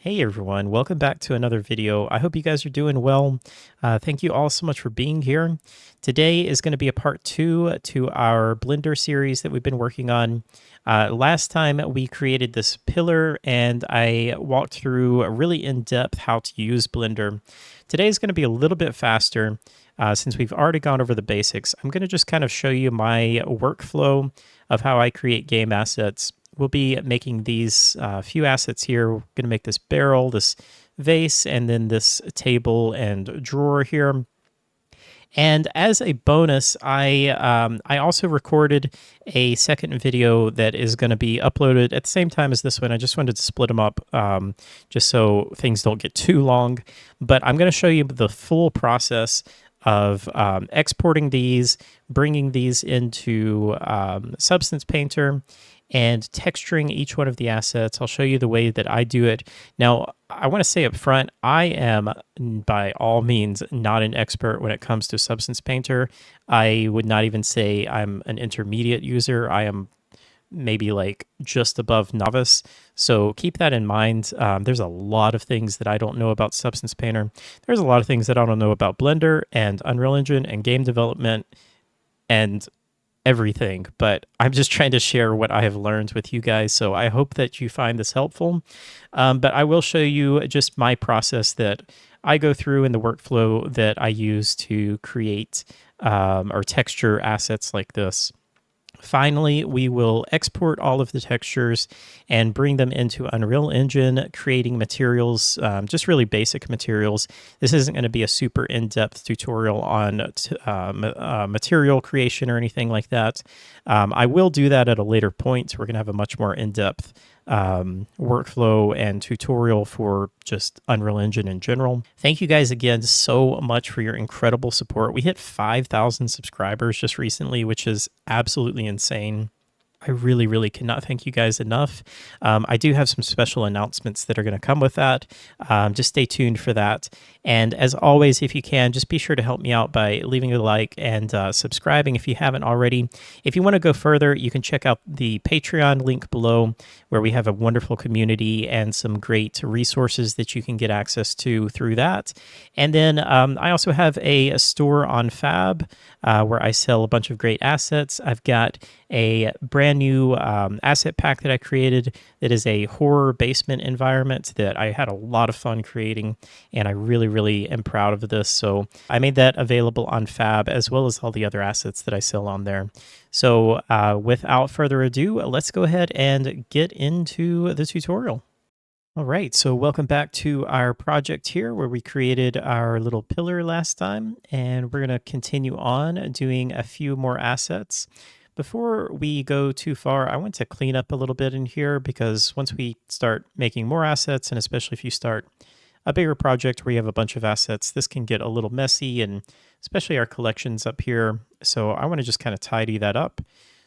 Hey everyone, welcome back to another video. I hope you guys are doing well. Thank you all so much for being here. Today is going to be a part 2 to our Blender series that we've been working on. Last time we created this pillar and I walked through really in-depth how to use Blender. Today is going to be a little bit faster since we've already gone over the basics. I'm going to just kind of show you my workflow of how I create game assets. We'll be making these few assets here. We're going to make this barrel, this vase, and then this table and drawer here. And as a bonus, I also recorded a second video that is going to be uploaded at the same time as this one. I just wanted to split them up just so things don't get too long. But I'm going to show you the full process of exporting these, bringing these into Substance Painter, and texturing each one of the assets. I'll show you the way that I do it. Now, I want to say up front, I am by all means not an expert when it comes to Substance Painter. I would not even say I'm an intermediate user. I am maybe like just above novice. So keep that in mind. There's a lot of things that I don't know about Substance Painter. There's a lot of things that I don't know about Blender and Unreal Engine and game development and everything, but I'm just trying to share what I have learned with you guys. So I hope that you find this helpful. But I will show you just my process that I go through in the workflow that I use to create or texture assets like this. Finally, we will export all of the textures and bring them into Unreal Engine, creating materials, just really basic materials. This isn't going to be a super in-depth tutorial on material creation or anything like that. I will do that at a later point. We're going to have a much more in-depth workflow and tutorial for just Unreal Engine in general. Thank you guys again so much for your incredible support. We hit 5,000 subscribers just recently, which is absolutely insane. I really, really cannot thank you guys enough. I do have some special announcements that are going to come with that. Just stay tuned for that. And as always, if you can, just be sure to help me out by leaving a like and subscribing if you haven't already. If you want to go further, you can check out the Patreon link below, where we have a wonderful community and some great resources that you can get access to through that. And then I also have a store on Fab where I sell a bunch of great assets. I've got a brand new asset pack that I created that is a horror basement environment that I had a lot of fun creating, and I really am proud of this. So I made that available on Fab as well as all the other assets that I sell on there. So without further ado, let's go ahead and get into the tutorial. All right, so welcome back to our project here where we created our little pillar last time, and we're going to continue on doing a few more assets. Before we go too far, I want to clean up a little bit in here, because once we start making more assets, and especially if you start a bigger project where you have a bunch of assets, this can get a little messy, and especially our collections up here. So I want to just kind of tidy that up.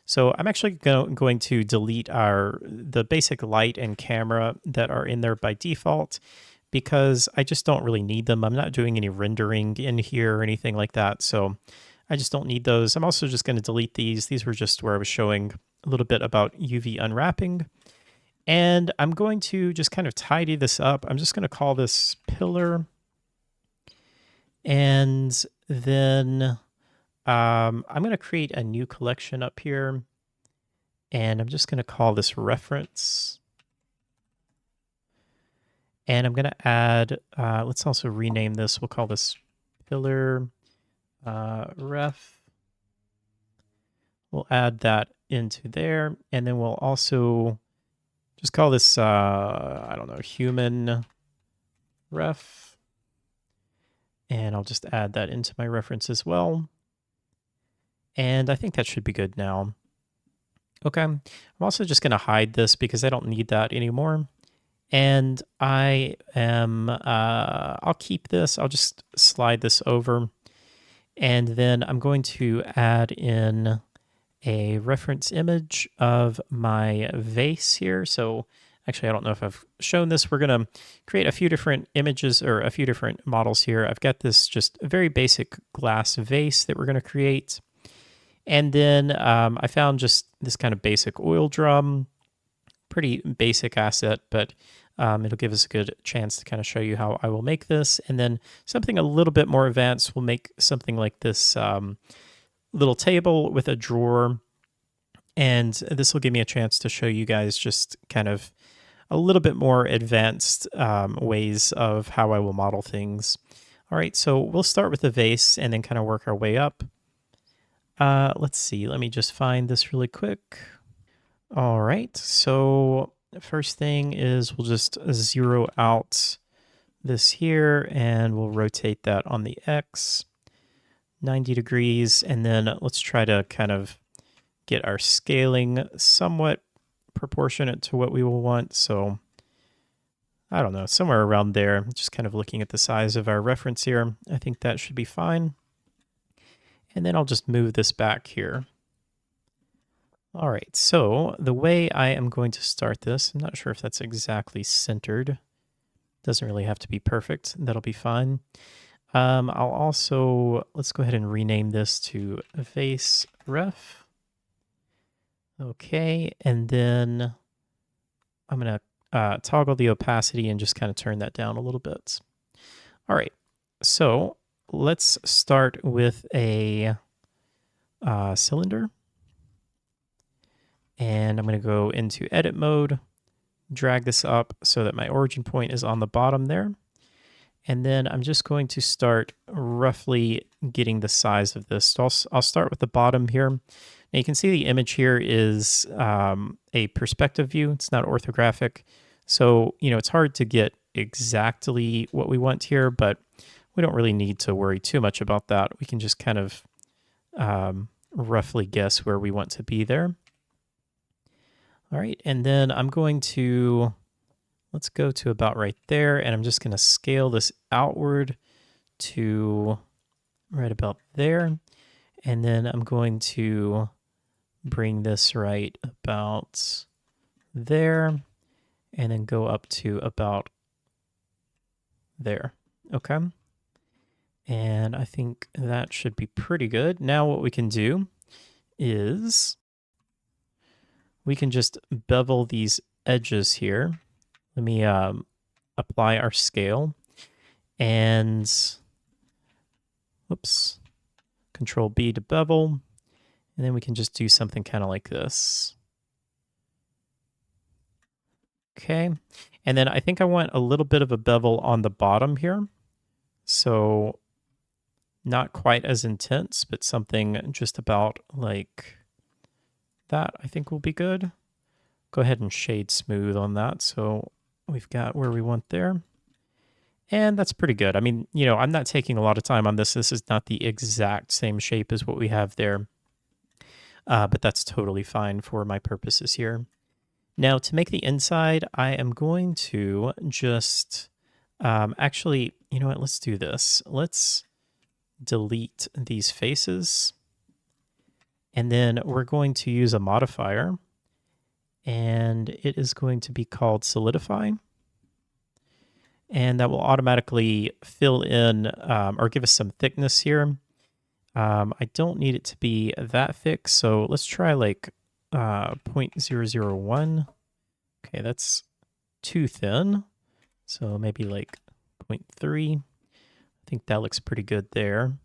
So I'm actually going to delete the basic light and camera that are in there by default, because I just don't really need them. I'm not doing any rendering in here or anything like that. So I just don't need those. I'm also just going to delete these. These were just where I was showing a little bit about UV unwrapping. And I'm going to just kind of tidy this up. I'm just going to call this pillar. And then I'm going to create a new collection up here. And I'm just going to call this reference. And I'm going to add, let's also rename this. We'll call this pillar ref. We'll add that into there, and then we'll also just call this I don't know, human ref, and I'll just add that into my reference as well. And I think that should be good now. Okay, I'm also just going to hide this because I don't need that anymore. And I am I'll keep this. I'll just slide this over. And then I'm going to add in a reference image of my vase here. So actually, I don't know if I've shown this. We're going to create a few different images or a few different models here. I've got this just very basic glass vase that we're going to create. And then I found just this kind of basic oil drum, pretty basic asset, but It'll give us a good chance to kind of show you how I will make this. And then something a little bit more advanced, we'll make something like this little table with a drawer. And this will give me a chance to show you guys just kind of a little bit more advanced ways of how I will model things. All right, so we'll start with the vase and then kind of work our way up. Let's see, let me just find this really quick. All right, so first thing is we'll just zero out this here and we'll rotate that on the X 90 degrees. And then let's try to kind of get our scaling somewhat proportionate to what we will want. So I don't know, somewhere around there, just kind of looking at the size of our reference here. I think that should be fine. And then I'll just move this back here. All right, so the way I am going to start this, I'm not sure if that's exactly centered. Doesn't really have to be perfect. That'll be fine. I'll also, let's go ahead and rename this to vase ref. Okay, and then I'm going to toggle the opacity and just kind of turn that down a little bit. All right, so let's start with a cylinder. And I'm going to go into edit mode, drag this up so that my origin point is on the bottom there. And then I'm just going to start roughly getting the size of this. So I'll start with the bottom here. Now you can see the image here is a perspective view. It's not orthographic. So, you know, it's hard to get exactly what we want here, but we don't really need to worry too much about that. We can just kind of roughly guess where we want to be there. All right, and then I'm going to, let's go to about right there, and I'm just going to scale this outward to right about there. And then I'm going to bring this right about there, and then go up to about there. Okay. And I think that should be pretty good. Now what we can do is we can just bevel these edges here. Let me apply our scale and, whoops, Control B to bevel. And then we can just do something kind of like this. Okay. And then I think I want a little bit of a bevel on the bottom here. So not quite as intense, but something just about like that I think will be good. Go ahead and shade smooth on that. So we've got where we want there. And that's pretty good. I mean, you know, I'm not taking a lot of time on this. This is not the exact same shape as what we have there. But that's totally fine for my purposes here. Now to make the inside, I am going to just, actually, you know what, let's do this. Let's delete these faces. And then we're going to use a modifier, and it is going to be called solidify. And that will automatically fill in or give us some thickness here. I don't need it to be that thick, so let's try like 0.001. Okay, that's too thin. So maybe like 0.3. I think that looks pretty good there.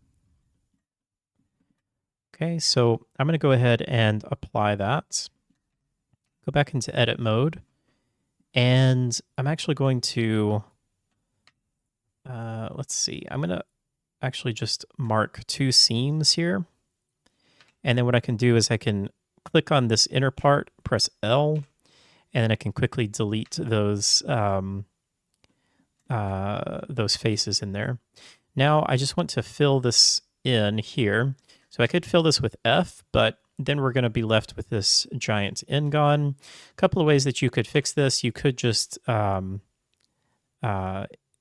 Okay, so I'm going to go ahead and apply that. Go back into edit mode. And I'm actually going to, let's see, I'm going to actually just mark two seams here. And then what I can do is I can click on this inner part, press L, and then I can quickly delete those faces in there. Now I just want to fill this in here. So I could fill this with F, but then we're going to be left with this giant N-gon. A couple of ways that you could fix this. You could just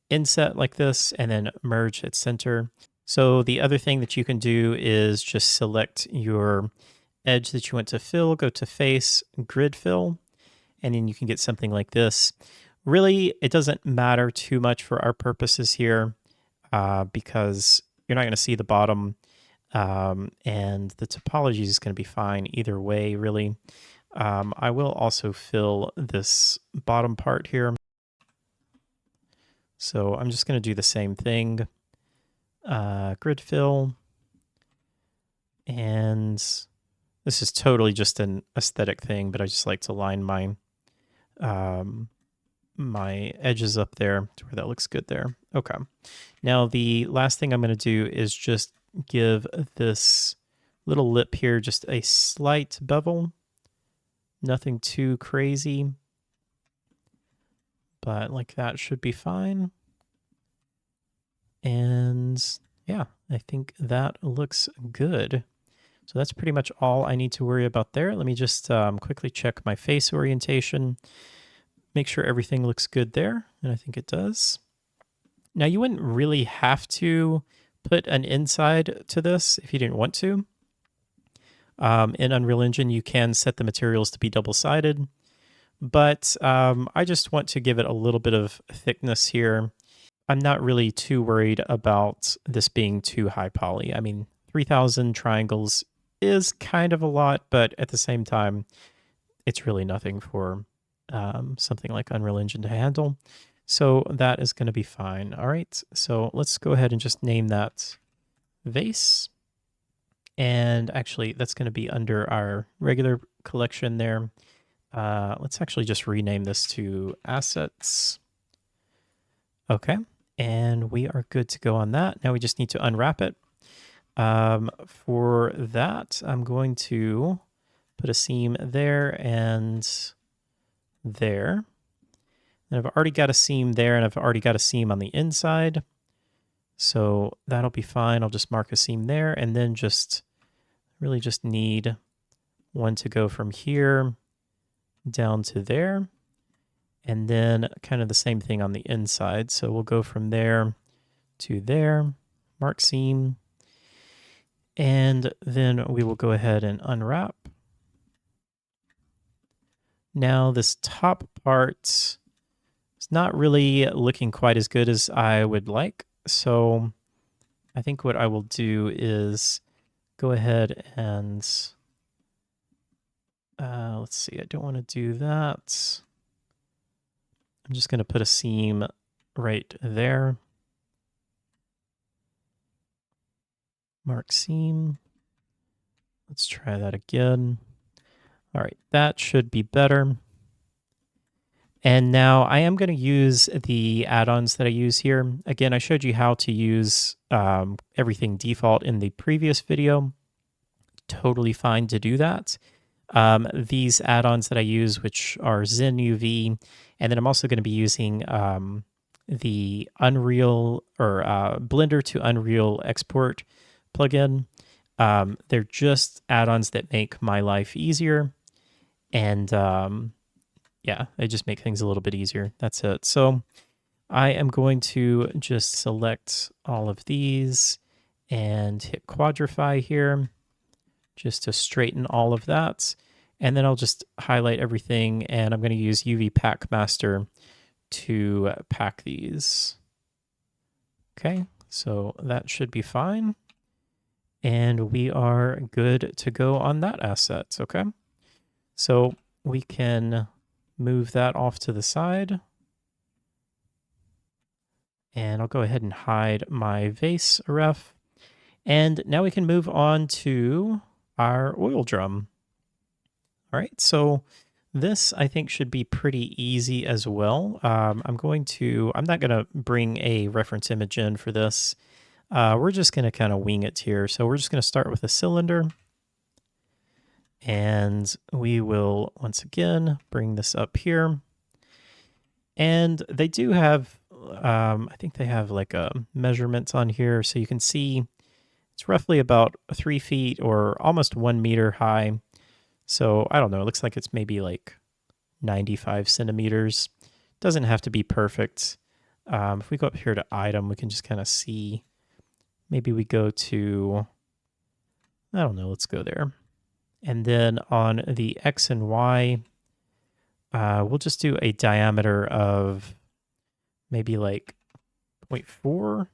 inset like this and then merge at center. So the other thing that you can do is just select your edge that you want to fill, go to face, grid fill, and then you can get something like this. Really, it doesn't matter too much for our purposes here because you're not going to see the bottom. And the topology is going to be fine either way, really. I will also fill this bottom part here. So I'm just going to do the same thing. Grid fill. And this is totally just an aesthetic thing, but I just like to line my my edges up there to where that looks good there. Okay. Now the last thing I'm going to do is just give this little lip here just a slight bevel. Nothing too crazy, but like that should be fine. And yeah, I think that looks good. So that's pretty much all I need to worry about there. Let me just quickly check my face orientation, make sure everything looks good there, and I think it does. Now you wouldn't really have to put an inside to this if you didn't want to. In Unreal Engine, you can set the materials to be double-sided, but I just want to give it a little bit of thickness here. I'm not really too worried about this being too high poly. I mean, 3,000 triangles is kind of a lot, but at the same time, it's really nothing for something like Unreal Engine to handle. So that is going to be fine. All right, so let's go ahead and just name that vase. And actually, that's going to be under our regular collection there. Let's actually just rename this to assets. Okay, and we are good to go on that. Now we just need to unwrap it. For that, I'm going to put a seam there and there. And I've already got a seam there, and I've already got a seam on the inside. So that'll be fine. I'll just mark a seam there, and then just really just need one to go from here down to there. And then kind of the same thing on the inside. So we'll go from there to there, mark seam, and then we will go ahead and unwrap. Now this top part is not really looking quite as good as I would like. So I think what I will do is go ahead and let's see, I don't want to do that. I'm just going to put a seam right there. Mark seam. Let's try that again. All right, that should be better. And now I am going to use the add-ons that I use here. Again, I showed you how to use everything default in the previous video. Totally fine to do that. These add-ons that I use, which are ZenUV, and then I'm also going to be using the Unreal or Blender to Unreal export plugin. They're just add-ons that make my life easier, and yeah, they just make things a little bit easier. That's it. So I am going to just select all of these and hit quadrify here, just to straighten all of that. And then I'll just highlight everything, and I'm going to use UV Packmaster to pack these. Okay, so that should be fine. And we are good to go on that asset, okay? So we can move that off to the side. And I'll go ahead and hide my vase ref. And now we can move on to our oil drum. All right, so this I think should be pretty easy as well. I'm not going to bring a reference image in for this. We're just going to kind of wing it here. So we're just going to start with a cylinder. And we will, once again, bring this up here. And they do have, I think they have like a measurements on here. So you can see it's roughly about 3 feet or almost 1 meter high. So I don't know, it looks like it's maybe like 95 centimeters. Doesn't have to be perfect. If we go up here to item, we can just kind of see. Maybe we go to, I don't know, let's go there. And then on the X and Y, we'll just do a diameter of maybe like 0.4.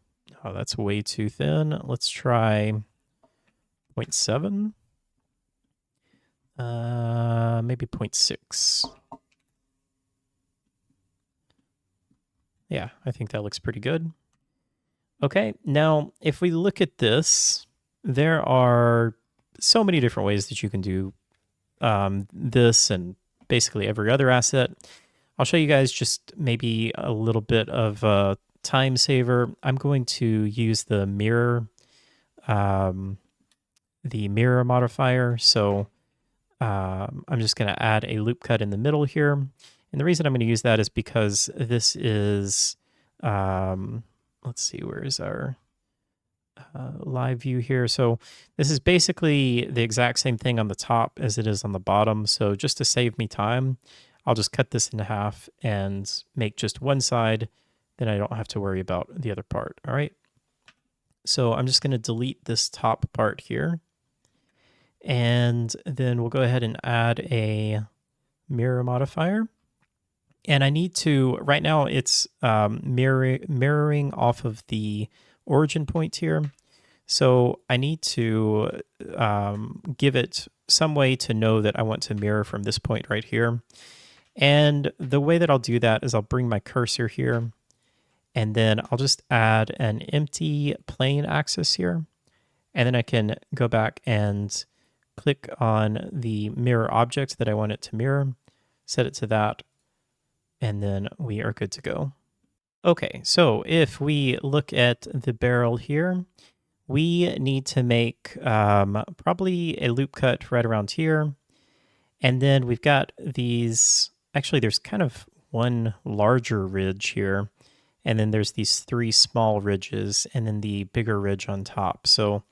Oh, that's way too thin. Let's try 0.7. Maybe 0.6. Yeah, I think that looks pretty good. Okay, now if we look at this, there are so many different ways that you can do this and basically every other asset. I'll show you guys just maybe a little bit of a time saver. I'm going to use um, the mirror modifier. So I'm just going to add a loop cut in the middle here. And the reason I'm going to use that is because this is, let's see, where is our live view here? So this is basically the exact same thing on the top as it is on the bottom. So just to save me time, I'll just cut this in half and make just one side. Then I don't have to worry about the other part. All right. So I'm just going to delete this top part here. And then we'll go ahead and add a mirror modifier. And I need to, right now it's mirroring off of the origin point here. So I need to give it some way to know that I want to mirror from this point right here. And the way that I'll do that is I'll bring my cursor here, and then I'll just add an empty plane axis here. And then I can go back and click on the mirror object that I want it to mirror, set it to that, and then we are good to go. Okay, so if we look at the barrel here, we need to make probably a loop cut right around here. And then we've got these, actually there's kind of one larger ridge here. And then there's these three small ridges and then the bigger ridge on top. So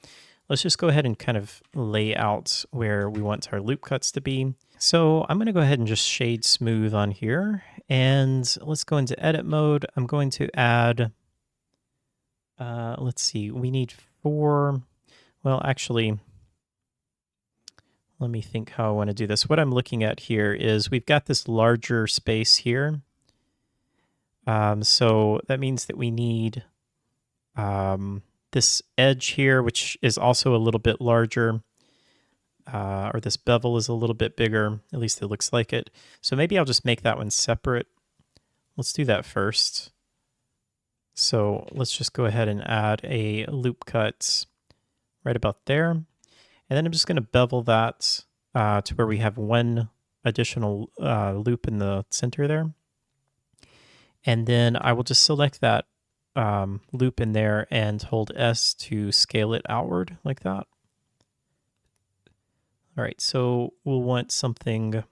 let's just go ahead and kind of lay out where we want our loop cuts to be. So I'm going to go ahead and just shade smooth on here. And let's go into edit mode. I'm going to add, let's see, we need 4. Well, actually, let me think how I want to do this. What I'm looking at here is we've got this larger space here. So that means that we need this edge here, which is also a little bit larger, or this bevel is a little bit bigger. At least it looks like it. So maybe I'll just make that one separate. Let's do that first. So let's just go ahead and add a loop cut right about there. And then I'm just going to bevel that to where we have one additional loop in the center there. And then I will just select that loop in there and hold S to scale it outward like that. All right, so we'll want something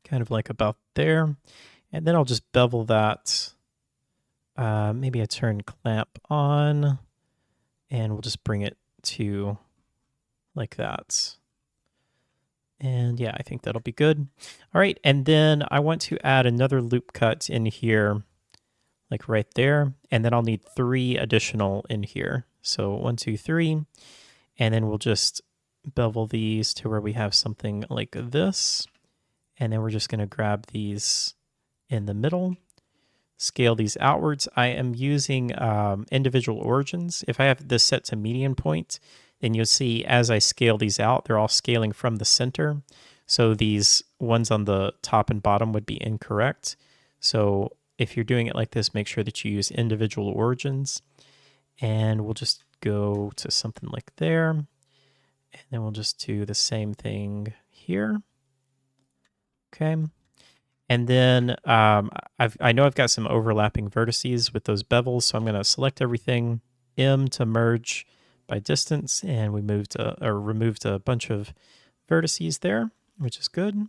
kind of like about there. And then I'll just bevel that. Maybe I turn clamp on and we'll just bring it to like that. And yeah, I think that'll be good. All right, and then I want to add another loop cut in here, like right there. And then I'll need 3 additional in here. So 1, 2, 3. And then we'll just bevel these to where we have something like this. And then we're just going to grab these in the middle, scale these outwards. I am using individual origins. If I have this set to median point, then you'll see as I scale these out, they're all scaling from the center. So these ones on the top and bottom would be incorrect. So if you're doing it like this, make sure that you use individual origins. And we'll just go to something like there. And then we'll just do the same thing here. Okay. And then I know I've got some overlapping vertices with those bevels, so I'm going to select everything, M to merge by distance, and we removed a bunch of vertices there, which is good.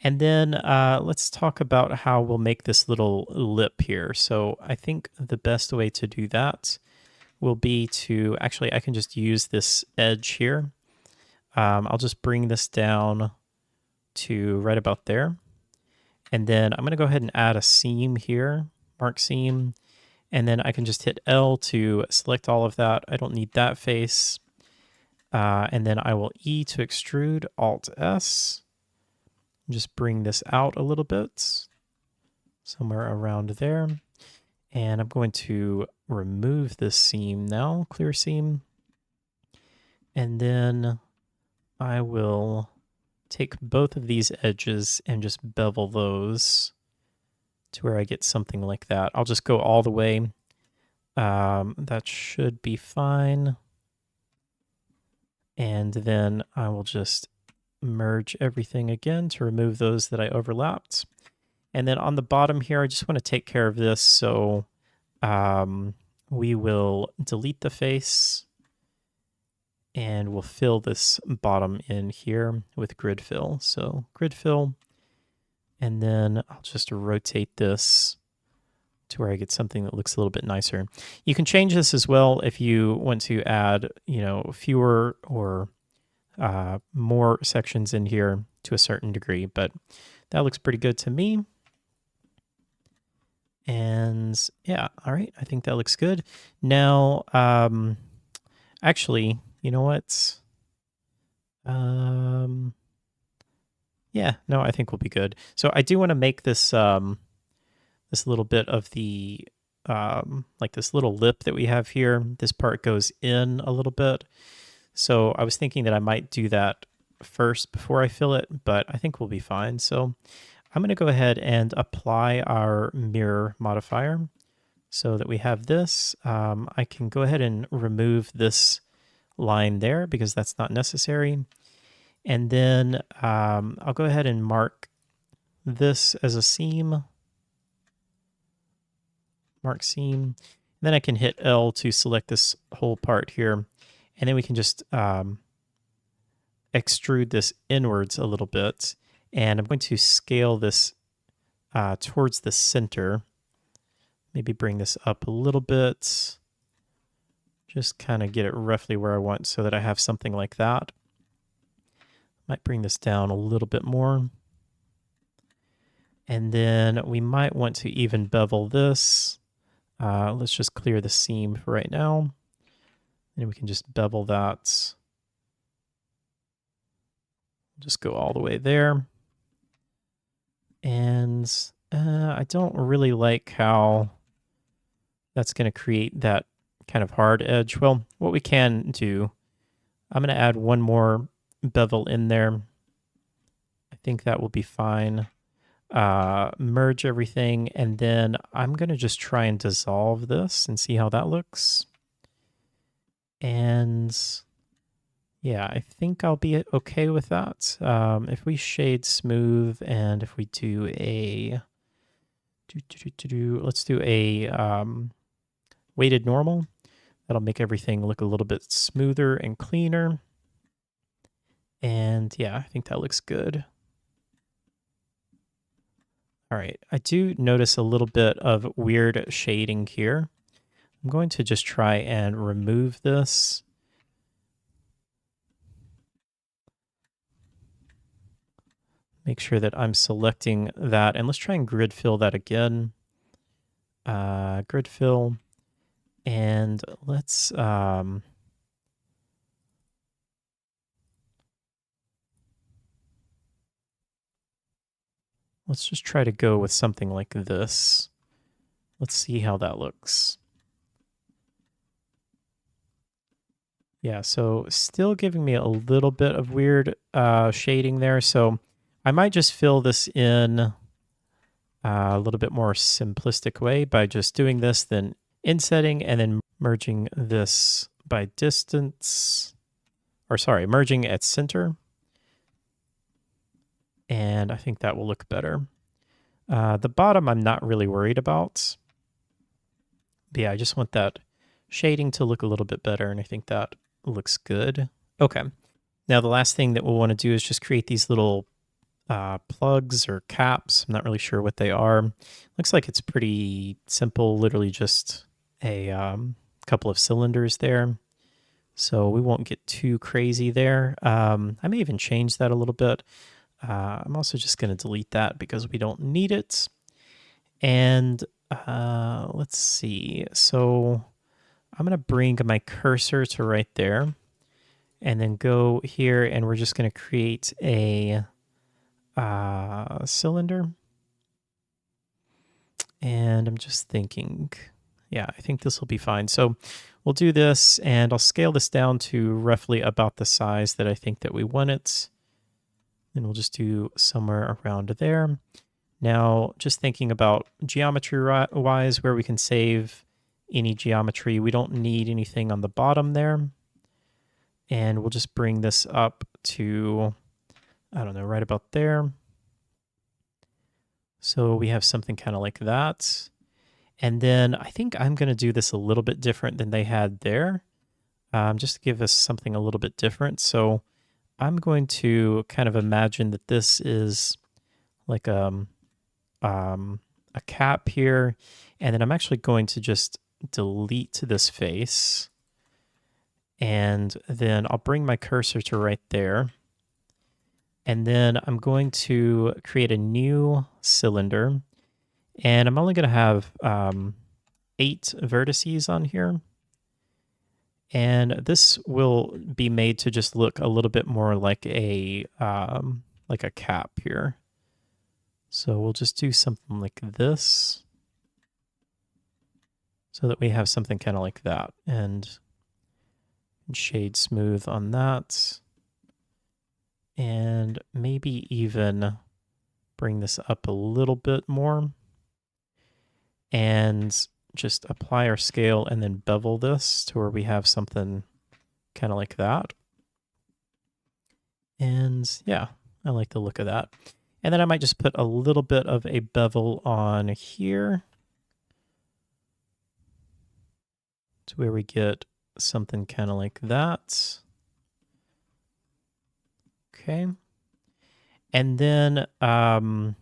And then let's talk about how we'll make this little lip here. So I think the best way to do that will be to, actually I can just use this edge here. I'll just bring this down to right about there. And then I'm going to go ahead and add a seam here, mark seam. And then I can just hit L to select all of that. I don't need that face. And then I will E to extrude, Alt S. Just bring this out a little bit, somewhere around there. And I'm going to remove this seam now, clear seam. And then I will take both of these edges and just bevel those to where I get something like that. I'll just go all the way. That should be fine. And then I will just merge everything again to remove those that I overlapped. And then on the bottom here, I just want to take care of this. So we will delete the face and we'll fill this bottom in here with grid fill. So grid fill, and then I'll just rotate this to where I get something that looks a little bit nicer. You can change this as well if you want to add, fewer or more sections in here to a certain degree, but that looks pretty good to me. And yeah, all right, I think that looks good. Now, actually, you know what? Yeah, no, I think we'll be good. So I do want to make this this little bit of the like this little lip that we have here. This part goes in a little bit. So I was thinking that I might do that first before I fill it, but I think we'll be fine. So I'm going to go ahead and apply our mirror modifier so that we have this. I can go ahead and remove this line there because that's not necessary. And then I'll go ahead and mark this as a seam. Mark seam. And then I can hit L to select this whole part here. And then we can just extrude this inwards a little bit. And I'm going to scale this towards the center. Maybe bring this up a little bit. Just kind of get it roughly where I want so that I have something like that. Might bring this down a little bit more. And then we might want to even bevel this. Let's just clear the seam for right now. And we can just bevel that. Just go all the way there. And I don't really like how that's going to create that kind of hard edge. Well, what we can do, I'm going to add one more bevel in there. I think that will be fine. Merge everything, and then I'm going to just try and dissolve this and see how that looks. And yeah, I think I'll be okay with that. If we shade smooth and if we do a let's do a weighted normal, that'll make everything look a little bit smoother and cleaner. And yeah, I think that looks good. All right, I do notice a little bit of weird shading here. I'm going to just try and remove this. Make sure that I'm selecting that, and let's try and grid fill that again. Grid fill, and let's just try to go with something like this. Let's see how that looks. Yeah, so still giving me a little bit of weird shading there. So I might just fill this in a little bit more simplistic way by just doing this, then insetting, and then merging this by distance, or sorry, merging at center. And I think that will look better. The bottom I'm not really worried about. But yeah, I just want that shading to look a little bit better, and I think that looks good. Okay. Now the last thing that we'll want to do is just create these little plugs or caps. I'm not really sure what they are. Looks like it's pretty simple, literally just a couple of cylinders there. So we won't get too crazy there. I may even change that a little bit. I'm also just going to delete that because we don't need it. And let's see. So I'm going to bring my cursor to right there and then go here, and we're just going to create a cylinder. And I'm just thinking, yeah, I think this will be fine. So we'll do this, and I'll scale this down to roughly about the size that I think that we want it. And we'll just do somewhere around there. Now, just thinking about geometry-wise, where we can save any geometry, we don't need anything on the bottom there. And we'll just bring this up to, I don't know, right about there. So we have something kind of like that. And then I think I'm going to do this a little bit different than they had there, just to give us something a little bit different. So I'm going to kind of imagine that this is like a cap here, and then I'm actually going to just delete this face, and then I'll bring my cursor to right there, and then I'm going to create a new cylinder, and I'm only going to have 8 vertices on here, and this will be made to just look a little bit more like a cap here. So we'll just do something like this so that we have something kind of like that, and shade smooth on that. And maybe even bring this up a little bit more and just apply our scale and then bevel this to where we have something kind of like that. And yeah, I like the look of that. And then I might just put a little bit of a bevel on here to where we get something kind of like that. Okay. And then I'm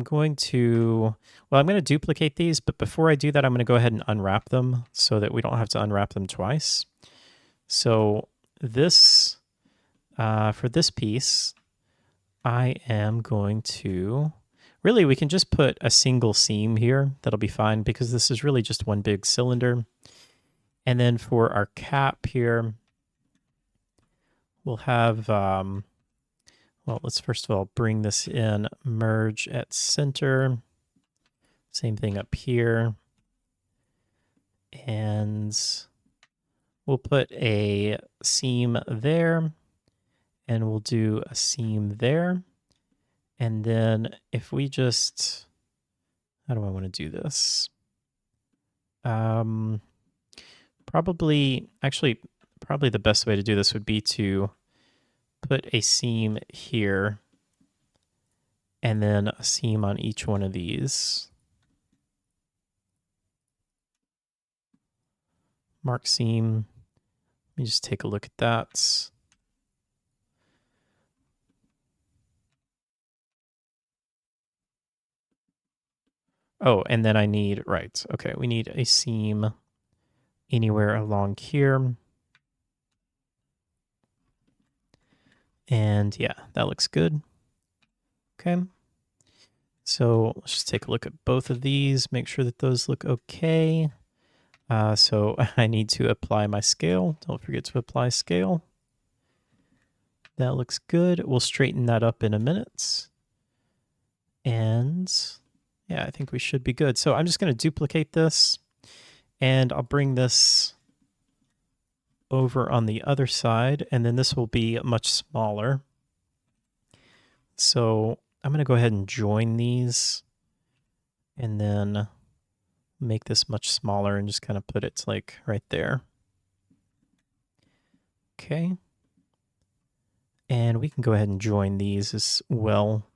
going to duplicate these, but before I do that, I'm going to go ahead and unwrap them so that we don't have to unwrap them twice. So this, for this piece, I am going to, really we can just put a single seam here. That'll be fine because this is really just one big cylinder. And then for our cap here, we'll have, well, let's first of all bring this in, merge at center. Same thing up here. And we'll put a seam there, and we'll do a seam there. And then if we just, how do I want to do this? Probably the best way to do this would be to put a seam here and then a seam on each one of these. Mark seam. Let me just take a look at that. Oh, and then I need, right, okay, we need a seam anywhere along here. And yeah, that looks good. Okay. So let's just take a look at both of these, make sure that those look okay. So I need to apply my scale. Don't forget to apply scale. That looks good. We'll straighten that up in a minute. And yeah, I think we should be good. So I'm just going to duplicate this, and I'll bring this over on the other side, and then this will be much smaller. So I'm going to go ahead and join these and then make this much smaller and just kind of put it like right there. Okay. And we can go ahead and join these as well.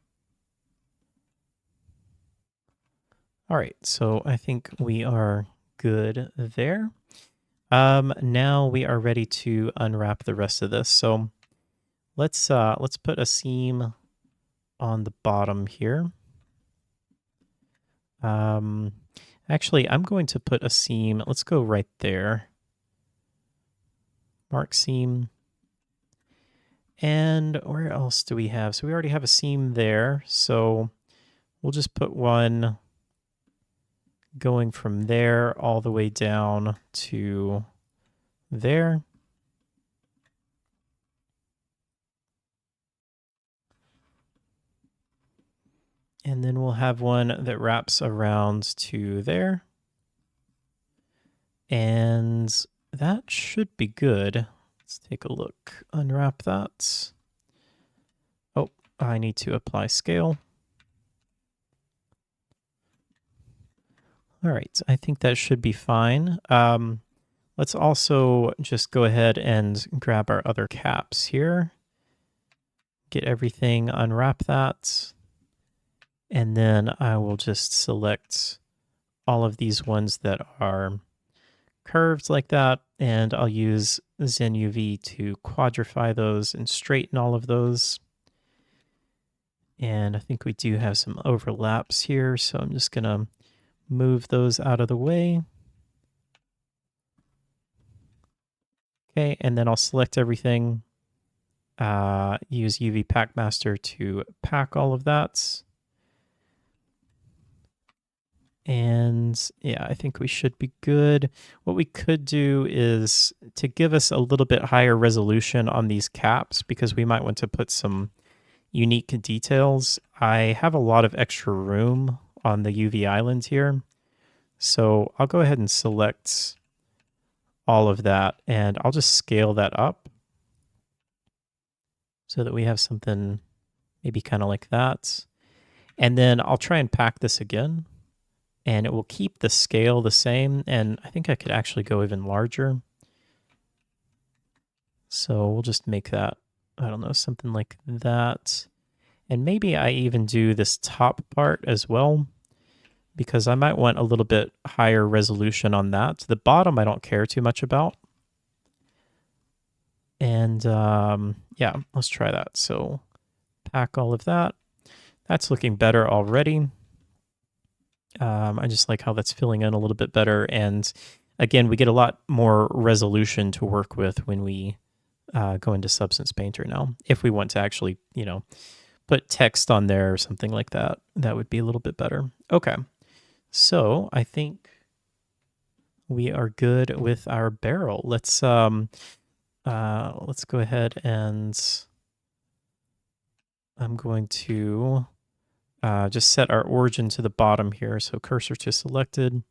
All right, so I think we are good there. Now we are ready to unwrap the rest of this. So let's put a seam on the bottom here. Actually, I'm going to put a seam. Let's go right there. Mark seam. And where else do we have? So we already have a seam there. So we'll just put one going from there all the way down to there. And then we'll have one that wraps around to there. And that should be good. Let's take a look. Unwrap that. Oh, I need to apply scale. All right, I think that should be fine. Let's also just go ahead and grab our other caps here. Get everything, unwrap that. And then I will just select all of these ones that are curved like that. And I'll use ZenUV to quadrify those and straighten all of those. And I think we do have some overlaps here. So I'm just going to move those out of the way. Okay, and then I'll select everything. Use UV Packmaster to pack all of that. And yeah, I think we should be good. What we could do is to give us a little bit higher resolution on these caps, because we might want to put some unique details. I have a lot of extra room on the UV island here. So I'll go ahead and select all of that, and I'll just scale that up so that we have something maybe kind of like that. And then I'll try and pack this again, and it will keep the scale the same. And I think I could actually go even larger. So we'll just make that, I don't know, something like that. And maybe I even do this top part as well, because I might want a little bit higher resolution on that. The bottom I don't care too much about. And yeah, let's try that. So pack all of that. That's looking better already. I just like how that's filling in a little bit better. And again, we get a lot more resolution to work with when we go into Substance Painter now. If we want to actually, put text on there or something like that, that would be a little bit better. Okay, so I think we are good with our barrel. Let's go ahead and I'm going to just set our origin to the bottom here. So cursor to selected,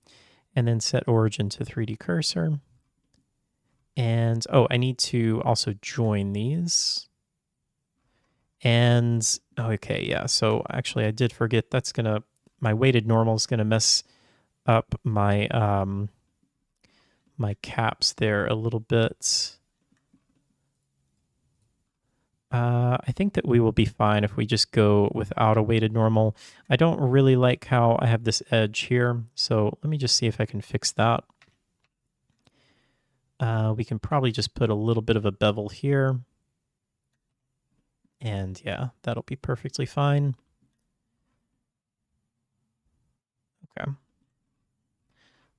and then set origin to 3D cursor. And oh, I need to also join these. And okay, yeah. So actually, I did forget. My weighted normal is gonna mess up my my caps there a little bit. I think that we will be fine if we just go without a weighted normal. I don't really like how I have this edge here, so let me just see if I can fix that. We can probably just put a little bit of a bevel here. And yeah, that'll be perfectly fine. Okay.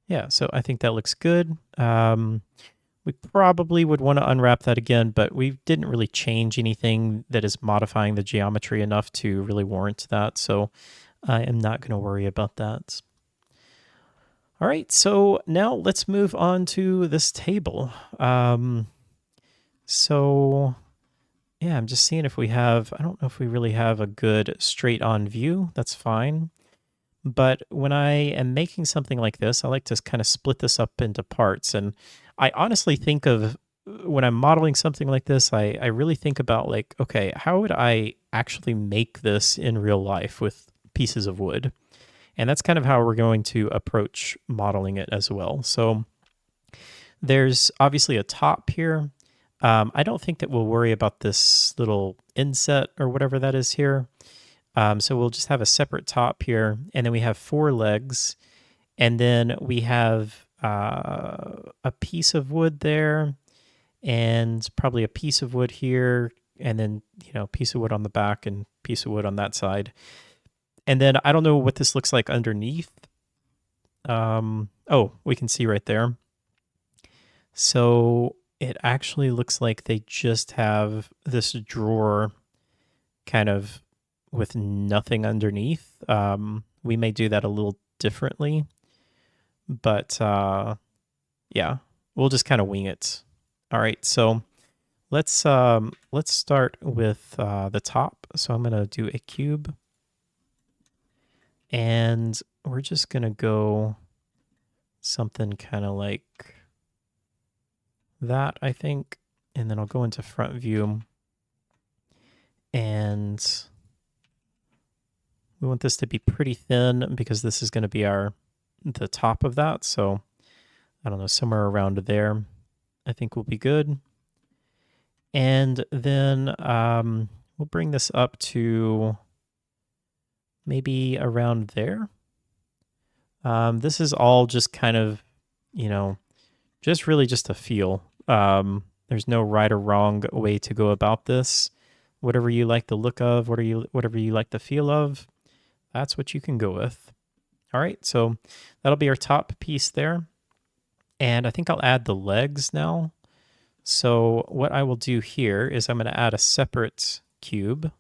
Yeah, so I think that looks good. We probably would want to unwrap that again, but we didn't really change anything that is modifying the geometry enough to really warrant that, so I am not going to worry about that. All right, so now let's move on to this table. So yeah, I'm just seeing if we have, I don't know if we really have a good straight on view. That's fine. But when I am making something like this, I like to kind of split this up into parts. And I honestly think of when I'm modeling something like this, I really think about like, okay, how would I actually make this in real life with pieces of wood? And that's kind of how we're going to approach modeling it as well. So there's obviously a top here. I don't think that we'll worry about this little inset or whatever that is here. So we'll just have a separate top here, and then we have 4 legs, and then we have a piece of wood there, and probably a piece of wood here, and then a piece of wood on the back and piece of wood on that side. And then I don't know what this looks like underneath. Oh, we can see right there. So it actually looks like they just have this drawer kind of with nothing underneath. We may do that a little differently, but yeah, we'll just kind of wing it. All right, so let's start with the top. So I'm gonna do a cube, and we're just gonna go something kind of like that, I think, and then I'll go into front view, and we want this to be pretty thin because this is going to be our the top of that. So I don't know, somewhere around there I think will be good. And then we'll bring this up to maybe around there. This is all just kind of, you know, just really just a feel. There's no right or wrong way to go about this. Whatever you like the look of, whatever you like the feel of, that's what you can go with. All right, so that'll be our top piece there. And I think I'll add the legs now. So what I will do here is I'm going to add a separate cube.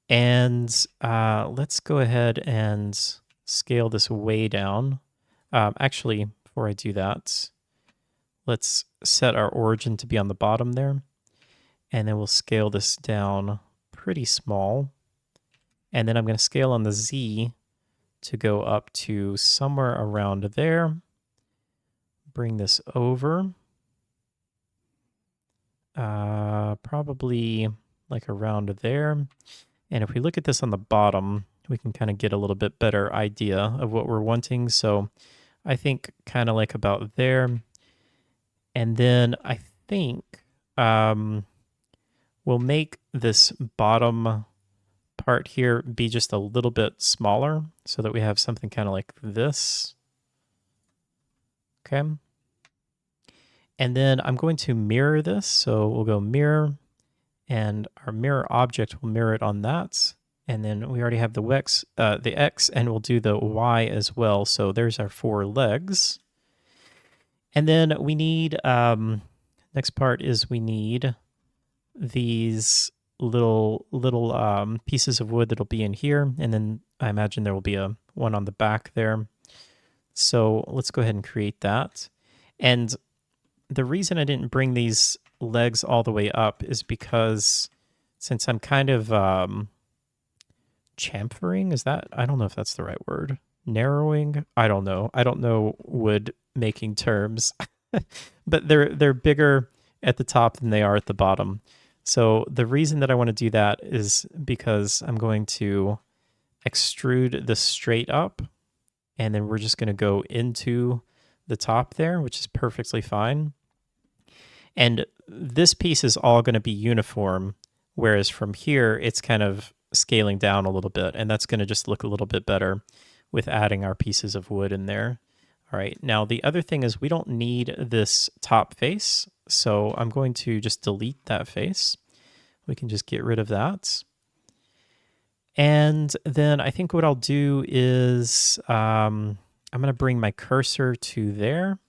And let's go ahead and scale this way down. Actually, before I do that, let's set our origin to be on the bottom there. And then we'll scale this down pretty small. And then I'm going to scale on the Z to go up to somewhere around there. Bring this over. Probably like around there. And if we look at this on the bottom, we can kind of get a little bit better idea of what we're wanting. So I think kind of like about there. And then I think we'll make this bottom part here be just a little bit smaller so that we have something kind of like this. Okay. And then I'm going to mirror this. So we'll go mirror, and our mirror object will mirror it on that. And then we already have the X, and we'll do the Y as well. So there's our 4 legs. And then we need, next part is we need these little pieces of wood that'll be in here. And then I imagine there will be one on the back there. So let's go ahead and create that. And the reason I didn't bring these legs all the way up is because since I'm kind of chamfering, I don't know if that's the right word. Narrowing? I don't know wood making terms. But they're bigger at the top than they are at the bottom. So the reason that I want to do that is because I'm going to extrude this straight up, and then we're just going to go into the top there, which is perfectly fine. And this piece is all going to be uniform, whereas from here, it's kind of scaling down a little bit, and that's going to just look a little bit better with adding our pieces of wood in there. All right, now the other thing is we don't need this top face, so I'm going to just delete that face. We can just get rid of that. And then I think what I'll do is I'm going to bring my cursor to there.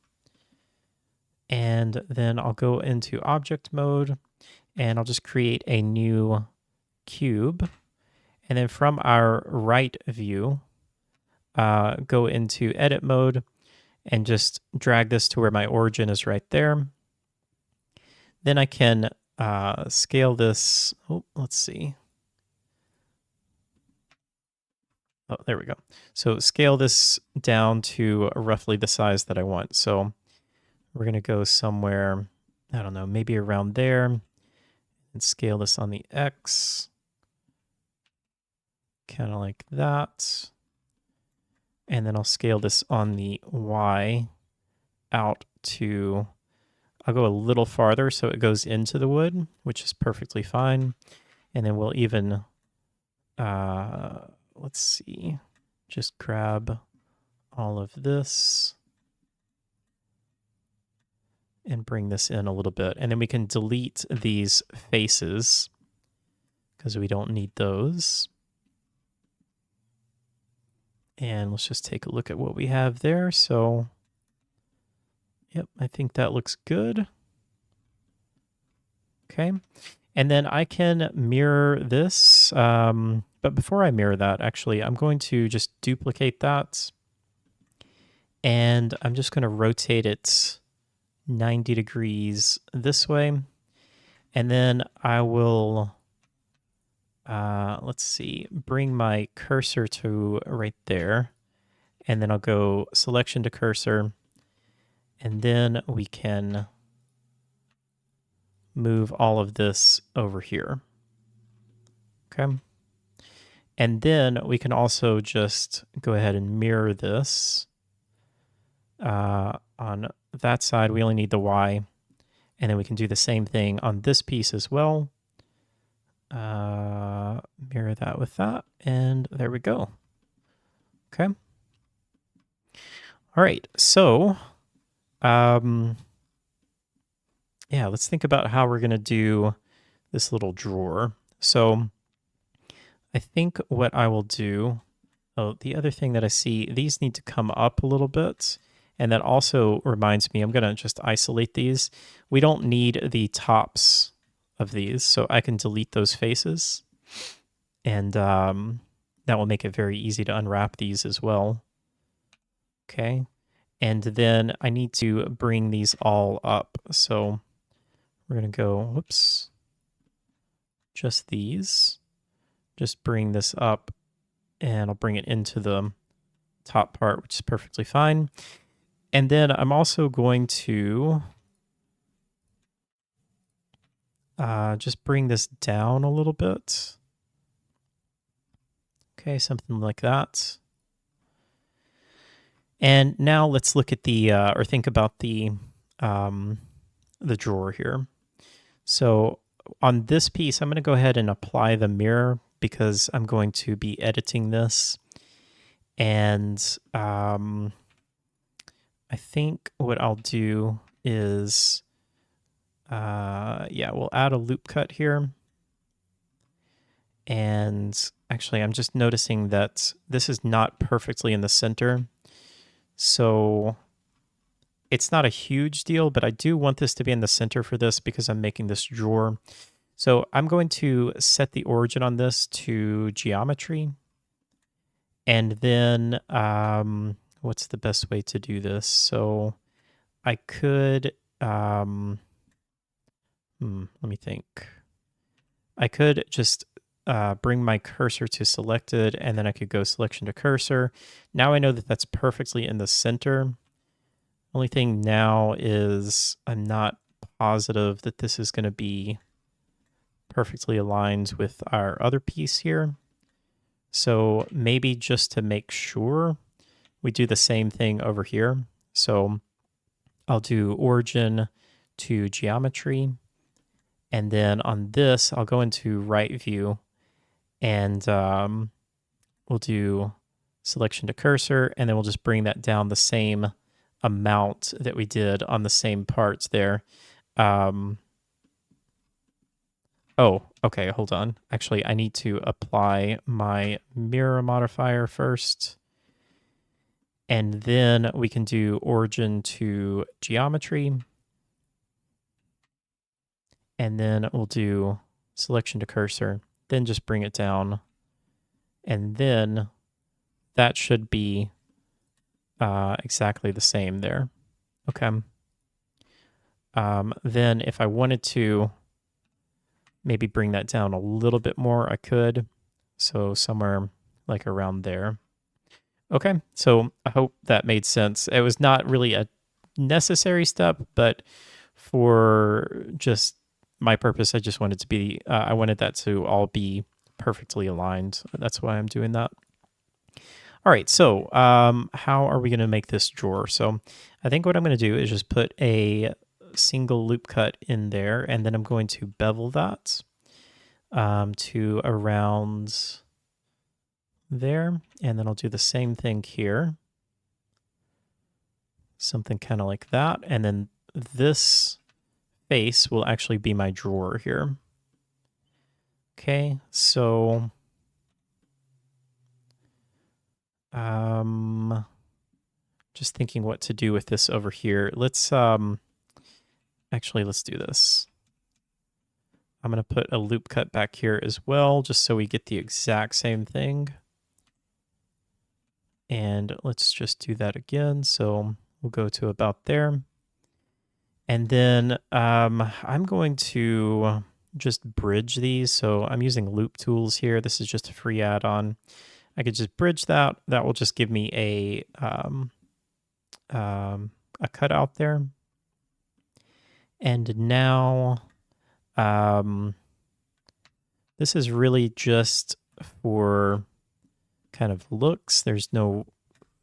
And then I'll go into object mode, and I'll just create a new cube. And then from our right view, go into edit mode and just drag this to where my origin is right there. Then I can scale this. Oh, let's see. Oh, there we go. So scale this down to roughly the size that I want. So we're going to go somewhere, I don't know, maybe around there, and scale this on the X, kind of like that. And then I'll scale this on the Y out to, I'll go a little farther so it goes into the wood, which is perfectly fine. And then we'll even, let's see, just grab all of this and bring this in a little bit. And then we can delete these faces because we don't need those. And let's just take a look at what we have there. So, yep, I think that looks good. Okay. And then I can mirror this. But before I mirror that, actually, I'm going to just duplicate that. And I'm just going to rotate it 90 degrees this way. And then I will, let's see, bring my cursor to right there. And then I'll go selection to cursor. And then we can move all of this over here. Okay. And then we can also just go ahead and mirror this. On that side, we only need the Y. And then we can do the same thing on this piece as well. Mirror that with that, and there we go. Okay. All right, so yeah, let's think about how we're gonna do this little drawer. So I think what I will do, the other thing that I see, these need to come up a little bit. And that also reminds me, I'm gonna just isolate these. We don't need the tops of these, so I can delete those faces. And that will make it very easy to unwrap these as well. Okay. And then I need to bring these all up. So we're going to go, whoops, just these. Just bring this up and I'll bring it into the top part, which is perfectly fine. And then I'm also going to just bring this down a little bit. Okay, something like that. And now let's look at the, or think about the drawer here. So on this piece, I'm going to go ahead and apply the mirror because I'm going to be editing this. And I think what I'll do is, yeah, we'll add a loop cut here. And actually, I'm just noticing that this is not perfectly in the center. So it's not a huge deal, but I do want this to be in the center for this because I'm making this drawer. So I'm going to set the origin on this to geometry. And then what's the best way to do this? So I could, let me think. I could just bring my cursor to selected, and then I could go selection to cursor. Now I know that that's perfectly in the center. Only thing now is I'm not positive that this is going to be perfectly aligned with our other piece here. So maybe just to make sure, we do the same thing over here. So I'll do origin to geometry. And then on this, I'll go into right view and we'll do selection to cursor, and then we'll just bring that down the same amount that we did on the same parts there. Oh, okay, hold on. Actually, I need to apply my mirror modifier first. And then we can do origin to geometry. And then we'll do selection to cursor, then just bring it down. And then that should be exactly the same there. Okay. Then if I wanted to maybe bring that down a little bit more, I could. So somewhere like around there. Okay, so I hope that made sense. It was not really a necessary step, but for just my purpose, I just wanted to be, I wanted that to all be perfectly aligned. That's why I'm doing that. All right, so how are we going to make this drawer? So I think what I'm going to do is just put a single loop cut in there, and then I'm going to bevel that to around there, and then I'll do the same thing here. Something kind of like that, and then this face will actually be my drawer here. Okay, so just thinking what to do with this over here. Let's actually let's do this. I'm going to put a loop cut back here as well, just so we get the exact same thing. And let's just do that again. So we'll go to about there. And then I'm going to just bridge these. So I'm using loop tools here. This is just a free add-on. I could just bridge that. That will just give me a cutout there. And now this is really just for kind of looks. There's no,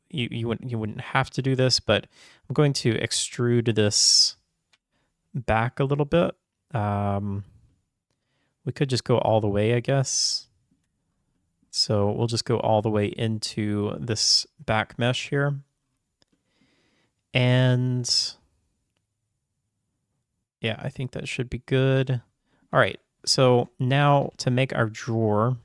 you wouldn't have to do this, but I'm going to extrude this back a little bit. We could just go all the way, I guess. So we'll just go all the way into this back mesh here. And yeah, I think that should be good. All right, so now to make our drawer,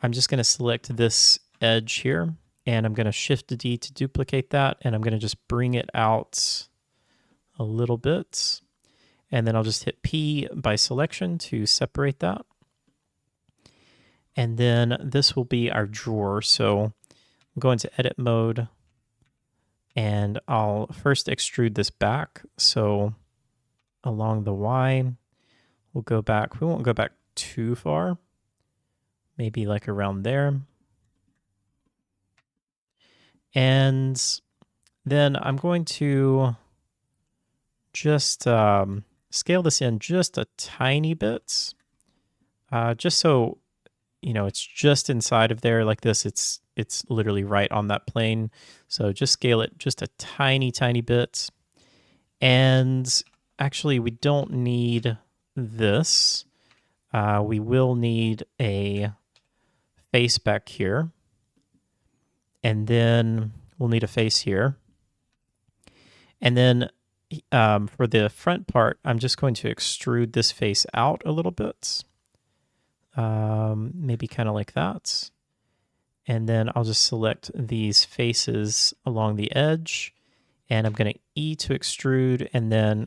I'm just going to select this edge here, and I'm going to Shift D to duplicate that, and I'm going to just bring it out a little bit. And then I'll just hit P by selection to separate that. And then this will be our drawer. So I'm going to edit mode, and I'll first extrude this back. So along the Y, we'll go back. We won't go back too far, maybe like around there. And then I'm going to just scale this in just a tiny bit, just so it's just inside of there like this. It's literally right on that plane. So just scale it just a tiny bit. And actually, we don't need this. We will need a face back here. And then we'll need a face here. And then for the front part, I'm just going to extrude this face out a little bit. Maybe kind of like that. And then I'll just select these faces along the edge. And I'm going to E to extrude. And then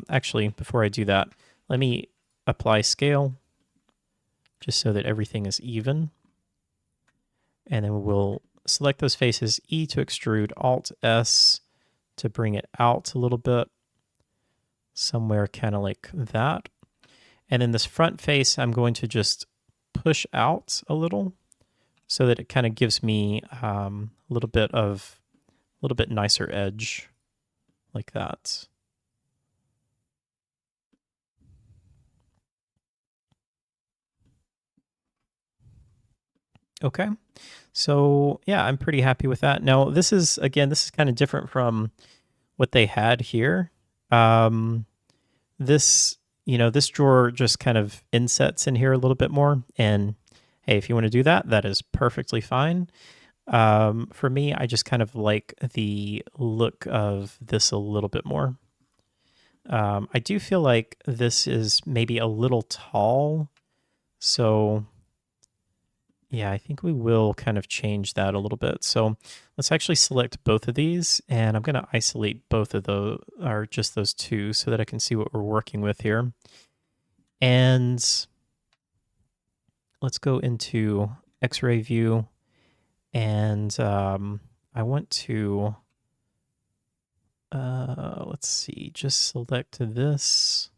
actually, before I do that, let me apply scale just so that everything is even. And then we'll select those faces, E to extrude, Alt S to bring it out a little bit, somewhere kind of like that. And then this front face, I'm going to just push out a little so that it kind of gives me a little bit nicer edge like that. Okay. So yeah, I'm pretty happy with that. Now this is kind of different from what they had here. This drawer just kind of insets in here a little bit more. And hey, if you want to do that, that is perfectly fine. For me, I just kind of like the look of this a little bit more. I do feel like this is maybe a little tall. So yeah, I think we will kind of change that a little bit. So let's actually select both of these, and I'm going to isolate both of those, or just those two, so that I can see what we're working with here. And let's go into X-ray view, and I want to, let's see, just select this.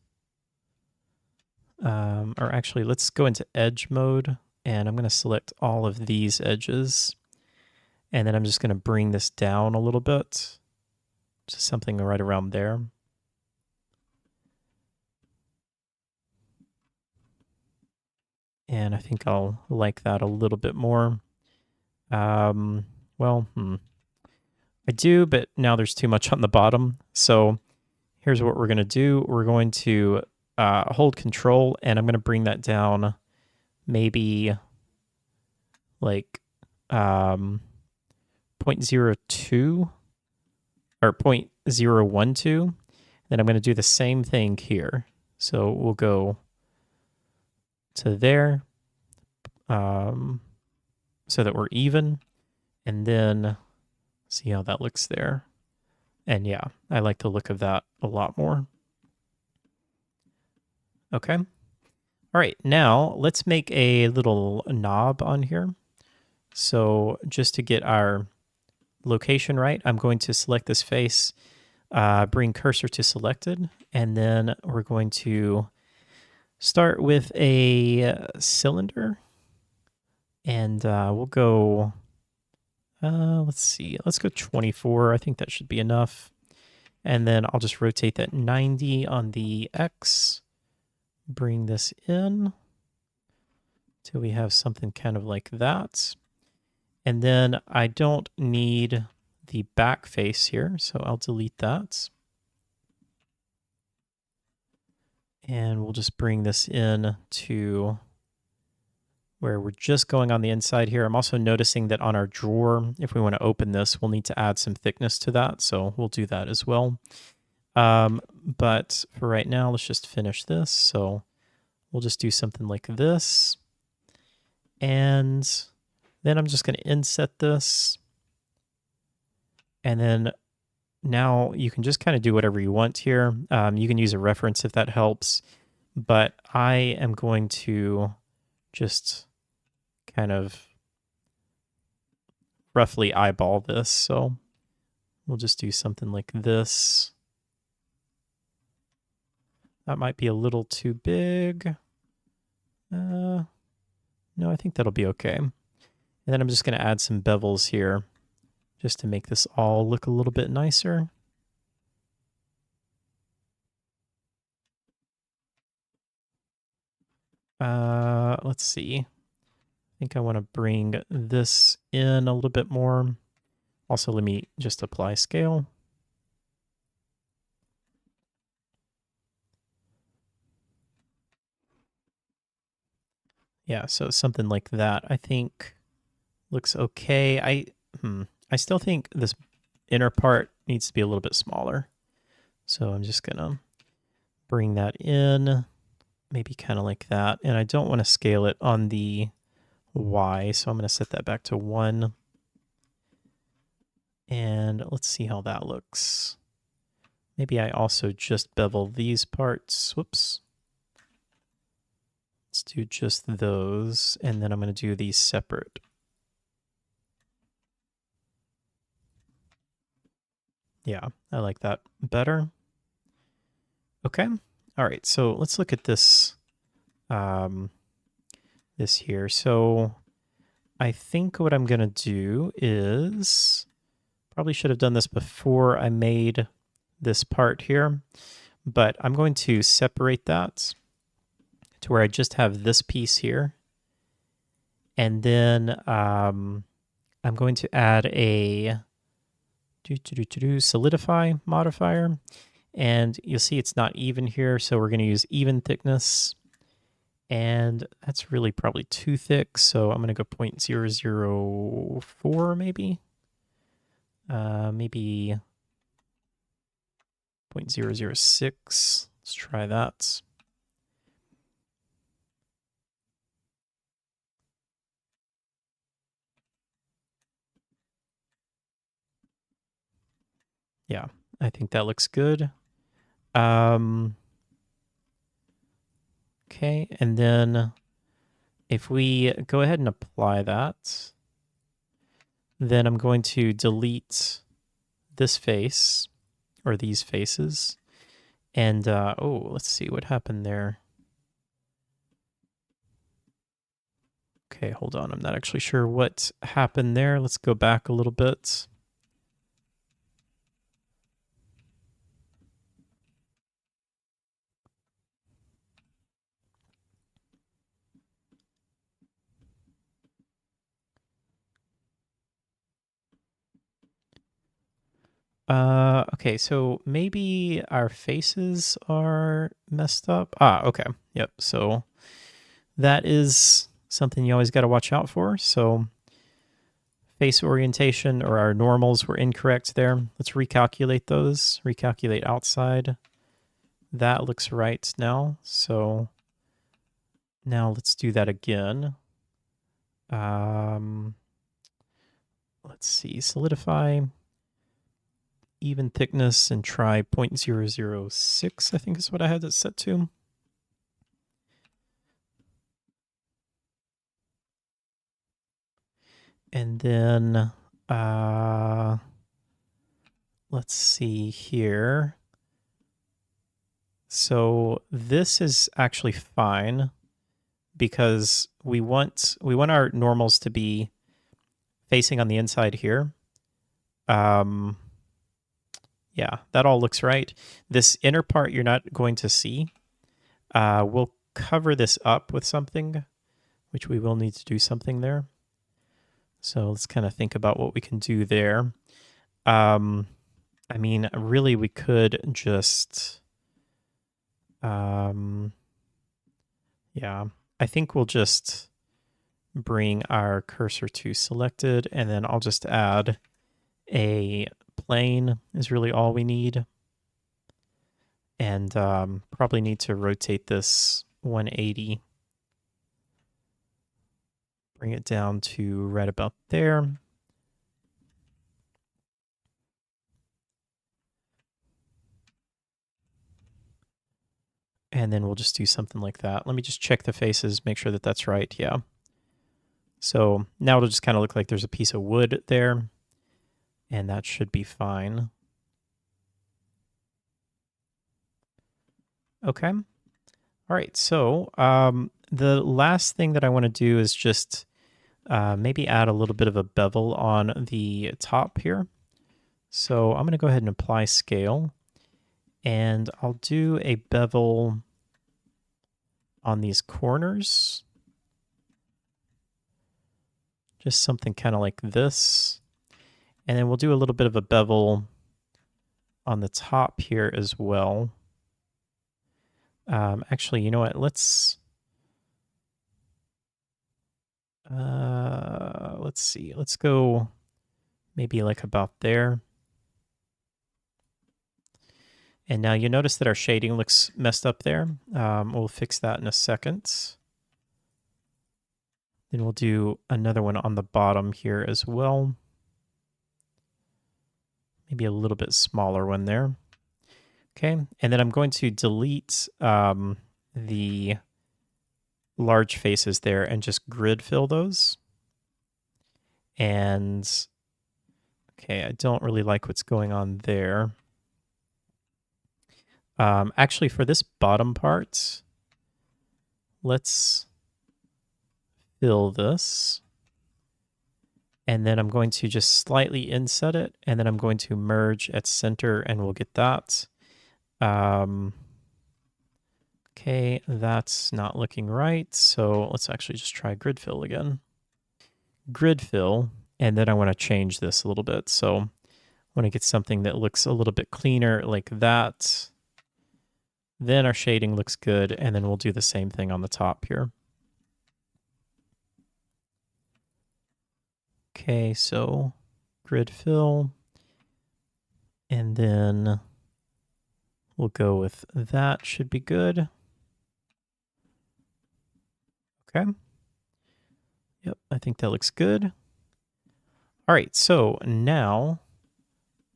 Or actually, let's go into edge mode. And I'm going to select all of these edges. And then I'm just going to bring this down a little bit to something right around there. And I think I'll like that a little bit more. I do, but now there's too much on the bottom. So here's what we're going to do. We're going to hold Control, and I'm going to bring that down maybe like 0.02 or 0.012. Then I'm going to do the same thing here. So we'll go to there so that we're even, and then see how that looks there. And yeah, I like the look of that a lot more. Okay. All right, now let's make a little knob on here. So just to get our location right, I'm going to select this face, bring cursor to selected, and then we're going to start with a cylinder. And we'll go, let's see, let's go 24. I think that should be enough. And then I'll just rotate that 90 on the X, bring this in. till we have something kind of like that. And then I don't need the back face here, so I'll delete that. And we'll just bring this in to where we're just going on the inside here. I'm also noticing that on our drawer, if we want to open this, we'll need to add some thickness to that. So we'll do that as well. But for right now, let's just finish this. So we'll just do something like this. And then I'm just going to inset this. And then now you can just kind of do whatever you want here. You can use a reference if that helps. But I am going to just kind of roughly eyeball this. So we'll just do something like this. That might be a little too big. No, I think that'll be okay. And then I'm just going to add some bevels here just to make this all look a little bit nicer. Let's see. I think I want to bring this in a little bit more. Also, let me just apply scale. Yeah, so something like that, I think looks okay. I still think this inner part needs to be a little bit smaller. So I'm just gonna bring that in, maybe kind of like that. And I don't want to scale it on the Y, so I'm going to set that back to 1. And let's see how that looks. Maybe I also just bevel these parts. Whoops. Let's do just those, and then I'm going to do these separate. Yeah, I like that better. Okay. All right, so let's look at this this here. So I think what I'm going to do is, probably should have done this before I made this part here, but I'm going to separate that to where I just have this piece here. And then I'm going to add a solidify modifier. And you'll see it's not even here, so we're going to use even thickness. And that's really probably too thick, so I'm going to go 0.004 maybe. Maybe 0.006. Let's try that. Yeah, I think that looks good. Okay, and then if we go ahead and apply that, then I'm going to delete this face, or these faces. And, oh, let's see what happened there. Okay, hold on. I'm not actually sure what happened there. Let's go back a little bit. Okay, so maybe our faces are messed up. Ah, okay. Yep. So that is something you always got to watch out for. So face orientation, or our normals, were incorrect there. Let's recalculate those. Recalculate outside. That looks right now. So now let's do that again. Let's see. Solidify. Even thickness, and try 0.006, I think is what I had it set to. And then let's see here. So this is actually fine because we want our normals to be facing on the inside here. Yeah, that all looks right. This inner part you're not going to see. We'll cover this up with something. which we will need to do something there. So let's kind of think about what we can do there. I mean, really, we could just, yeah, I think we'll just bring our cursor to selected, and then I'll just add a plane is really all we need. And probably need to rotate this 180. Bring it down to right about there. And then we'll just do something like that. Let me just check the faces, make sure that that's right. Yeah. So now it'll just kind of look like there's a piece of wood there, and that should be fine. Okay. All right. So the last thing that I want to do is just maybe add a little bit of a bevel on the top here. So I'm going to go ahead and apply scale, and I'll do a bevel on these corners. Just something kind of like this. And then we'll do a little bit of a bevel on the top here as well. Actually, you know what? Let's see. Let's go maybe like about there. And now you notice that our shading looks messed up there. We'll fix that in a second. Then we'll do another one on the bottom here as well. Maybe a little bit smaller one there. Okay, and then I'm going to delete the large faces there and just grid fill those. And okay, I don't really like what's going on there. Actually, for this bottom part, let's fill this. And then I'm going to just slightly inset it, and then I'm going to merge at center, and we'll get that. Okay, that's not looking right, so let's actually just try grid fill again. Grid fill, and then I want to change this a little bit. So I want to get something that looks a little bit cleaner like that. Then our shading looks good, and then we'll do the same thing on the top here. Okay, so grid fill, and then we'll go with that, should be good. Okay. Yep, I think that looks good. All right, so now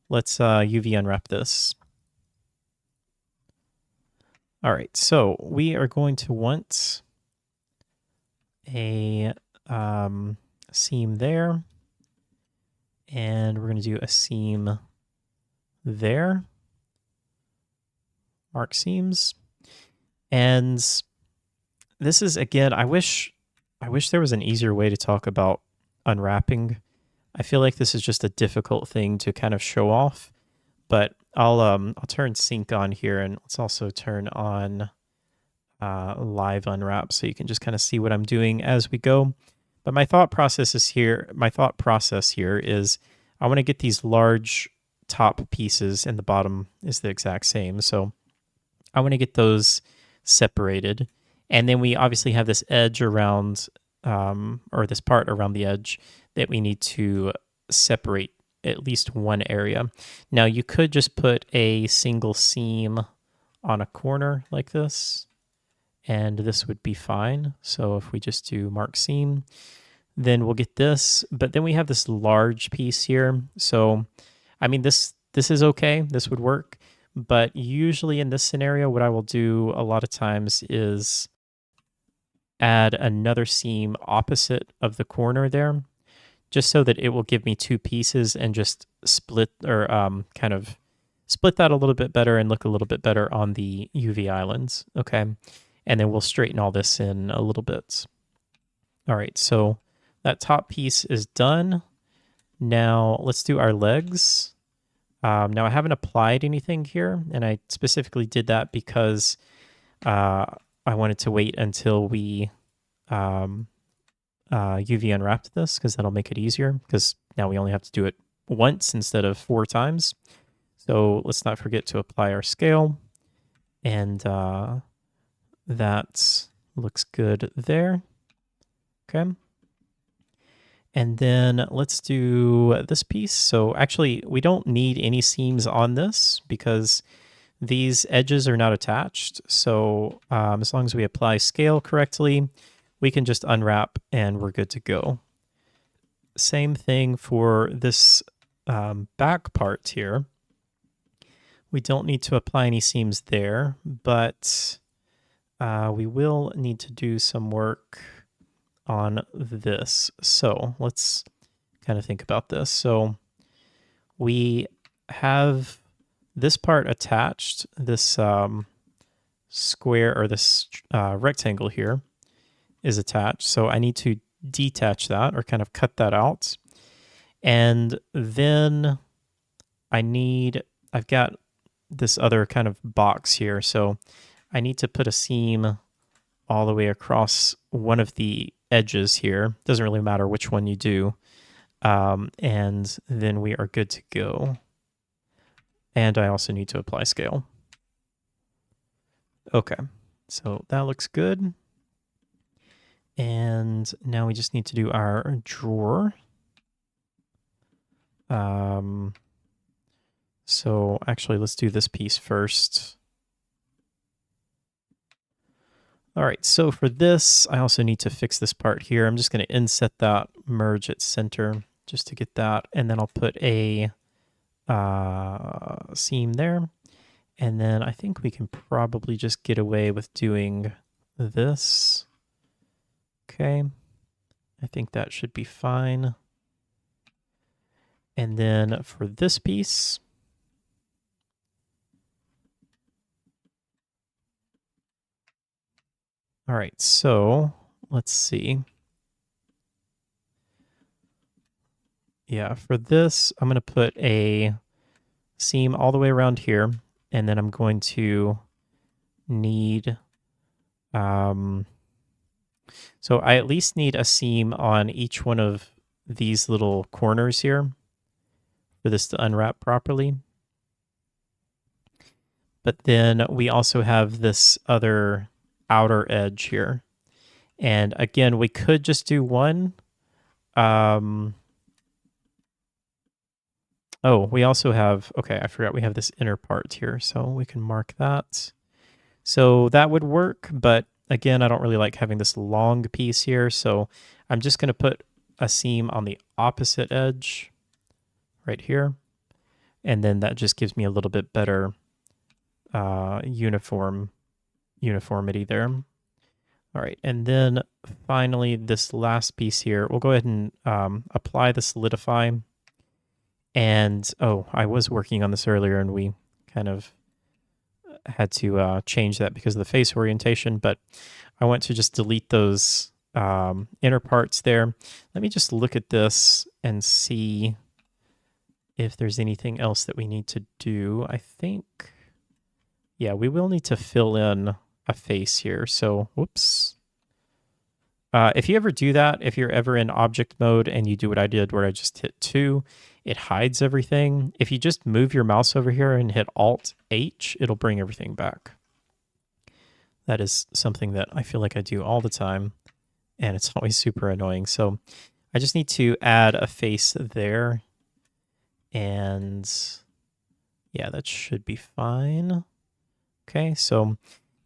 let's UV unwrap this. All right, so we are going to want a seam there, and we're going to do a seam there. Mark seams. And this is, again, I wish there was an easier way to talk about unwrapping. I feel like this is just a difficult thing to kind of show off, but I'll turn sync on here, and let's also turn on live unwrap so you can just kind of see what I'm doing as we go. But my thought process here is I want to get these large top pieces, and the bottom is the exact same. So I want to get those separated. And then we obviously have this edge around, or this part around the edge that we need to separate at least one area. Now you could just put a single seam on a corner like this, and this would be fine. So if we just do mark seam, then we'll get this, but then we have this large piece here. So, I mean, this is okay, this would work, but usually in this scenario, what I will do a lot of times is add another seam opposite of the corner there, just so that it will give me two pieces and just split, or kind of split that a little bit better and look a little bit better on the UV islands, okay? And then we'll straighten all this in a little bit. All right, so that top piece is done. Now let's do our legs. Now I haven't applied anything here, and I specifically did that because I wanted to wait until we UV unwrap this because that'll make it easier, because now we only have to do it once instead of 4 times. So let's not forget to apply our scale, and that looks good there. Okay. And then let's do this piece. So actually, we don't need any seams on this because these edges are not attached. So as long as we apply scale correctly, we can just unwrap and we're good to go. Same thing for this back part here. We don't need to apply any seams there, but we will need to do some work on this. So let's kind of think about this. So we have this part attached, this square or this rectangle here is attached. So I need to detach that or kind of cut that out. And then I've got this other kind of box here. So I need to put a seam all the way across one of the edges here. Doesn't really matter which one you do. And then we are good to go. And I also need to apply scale. Okay, so that looks good. And now we just need to do our drawer. So actually, let's do this piece first. All right, so for this, I also need to fix this part here. I'm just going to inset that, merge at center, just to get that. And then I'll put a seam there. And then I think we can probably just get away with doing this. Okay, I think that should be fine. And then for this piece, all right, so let's see. Yeah, for this, I'm going to put a seam all the way around here, and then I'm going to need, so I at least need a seam on each one of these little corners here for this to unwrap properly. But then we also have this other outer edge here. And again, we could just do one. Oh, we also have, okay, I forgot we have this inner part here, so we can mark that. So that would work, but again, I don't really like having this long piece here, so I'm just going to put a seam on the opposite edge right here, and then that just gives me a little bit better uniformity there. All right, and then finally this last piece here, we'll go ahead and apply the solidify. And, oh, I was working on this earlier and we kind of had to change that because of the face orientation, but I want to just delete those inner parts there. Let me just look at this and see if there's anything else that we need to do. I think, yeah, we will need to fill in a face here. So, whoops. If you ever do that, if you're ever in object mode and you do what I did where I just hit 2, it hides everything. If you just move your mouse over here and hit Alt-H, it'll bring everything back. That is something that I feel like I do all the time, and it's always super annoying. So I just need to add a face there, and yeah, that should be fine. Okay, so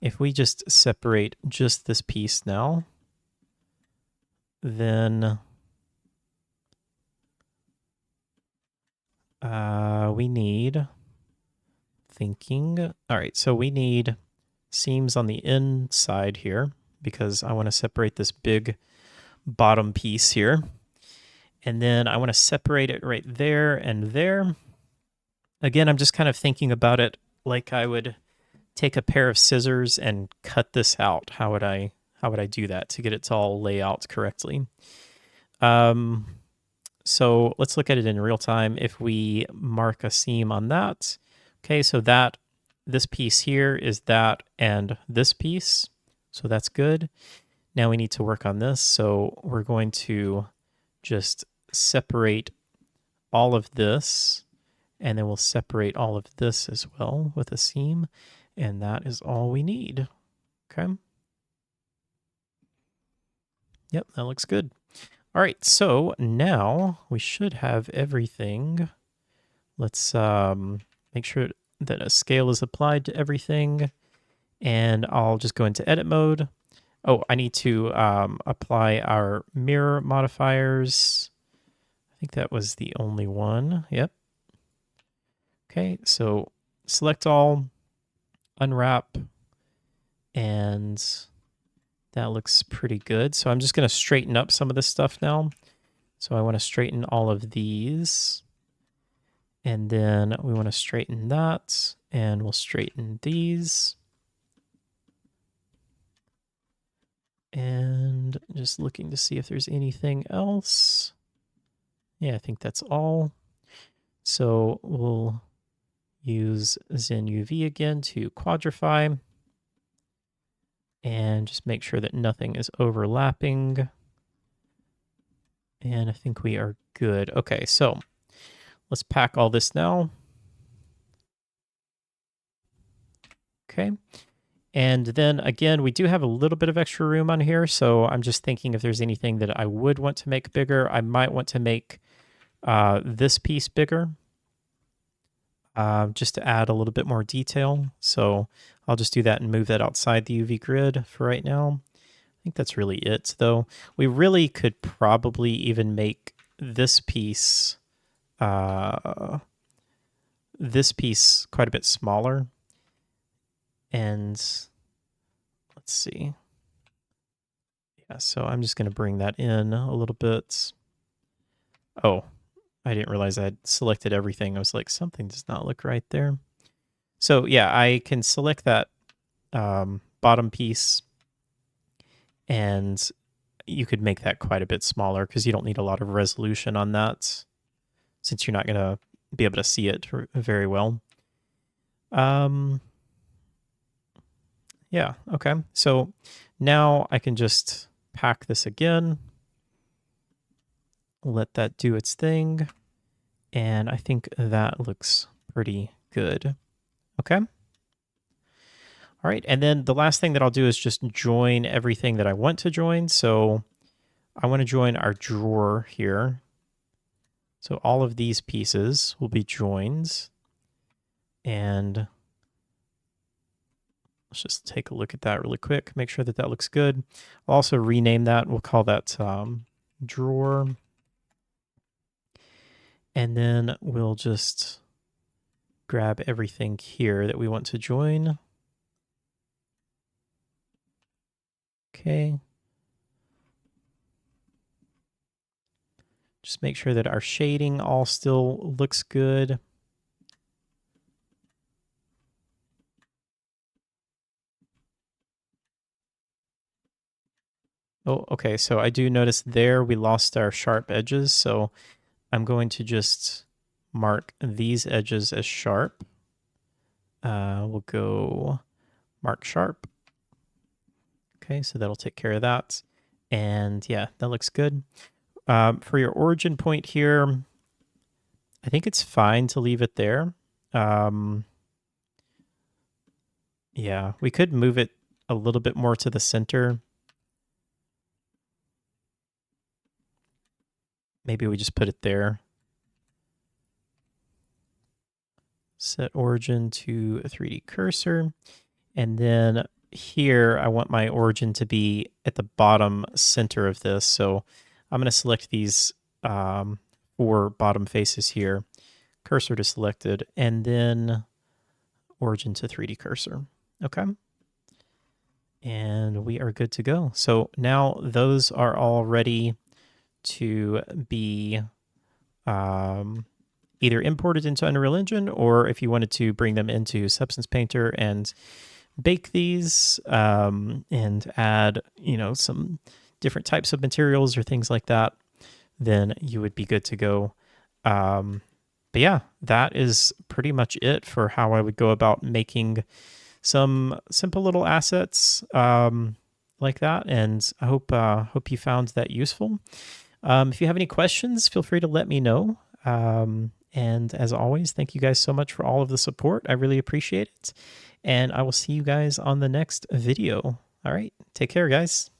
if we just separate just this piece now, then we need thinking. All right, so we need seams on the inside here because I want to separate this big bottom piece here. And then I want to separate it right there and there. Again, I'm just kind of thinking about it like I would take a pair of scissors and cut this out. How would I do that to get it to all lay out correctly? So let's look at it in real time. If we mark a seam on that, okay, so this piece here is that and this piece, so that's good. Now we need to work on this. So we're going to just separate all of this, and then we'll separate all of this as well with a seam, and that is all we need. Okay. Yep, that looks good. All right, so now we should have everything. Let's make sure that a scale is applied to everything, and I'll just go into edit mode. Oh, I need to apply our mirror modifiers. I think that was the only one. Yep. Okay, so select all, unwrap, and that looks pretty good. So I'm just going to straighten up some of this stuff now. So I want to straighten all of these. And then we want to straighten that. And we'll straighten these. And just looking to see if there's anything else. Yeah, I think that's all. So we'll use ZenUV again to quadrify. And just make sure that nothing is overlapping. And I think we are good. Okay, so let's pack all this now. Okay. And then again, we do have a little bit of extra room on here. So I'm just thinking if there's anything that I would want to make bigger, I might want to make this piece bigger just to add a little bit more detail. So I'll just do that and move that outside the UV grid for right now. I think that's really it, though. We really could probably even make this piece quite a bit smaller. And let's see. Yeah, so I'm just going to bring that in a little bit. Oh, I didn't realize I had selected everything. I was like, something does not look right there. So yeah, I can select that bottom piece, and you could make that quite a bit smaller because you don't need a lot of resolution on that since you're not going to be able to see it very well. Yeah, okay. So now I can just pack this again, let that do its thing, and I think that looks pretty good. Okay. All right, and then the last thing that I'll do is just join everything that I want to join. So I want to join our drawer here. So all of these pieces will be joined, and let's just take a look at that really quick, make sure that that looks good. I'll also rename that. We'll call that drawer. And then we'll just grab everything here that we want to join. Okay. Just make sure that our shading all still looks good. Oh, okay, so I do notice there we lost our sharp edges, so I'm going to just mark these edges as sharp. We'll go mark sharp. Okay, so that'll take care of that. And yeah, that looks good. For your origin point here, I think it's fine to leave it there. Yeah, we could move it a little bit more to the center. Maybe we just put it there. Set origin to a 3D cursor. And then here, I want my origin to be at the bottom center of this. So I'm going to select these 4 bottom faces here. Cursor to selected, and then origin to 3D cursor. Okay. And we are good to go. So now those are all ready to be either imported into Unreal Engine, or if you wanted to bring them into Substance Painter and bake these and add, some different types of materials or things like that, then you would be good to go. But yeah, that is pretty much it for how I would go about making some simple little assets. like that, and I hope you found that useful. If you have any questions, feel free to let me know. And as always, thank you guys so much for all of the support. I really appreciate it. And I will see you guys on the next video. All right, take care, guys.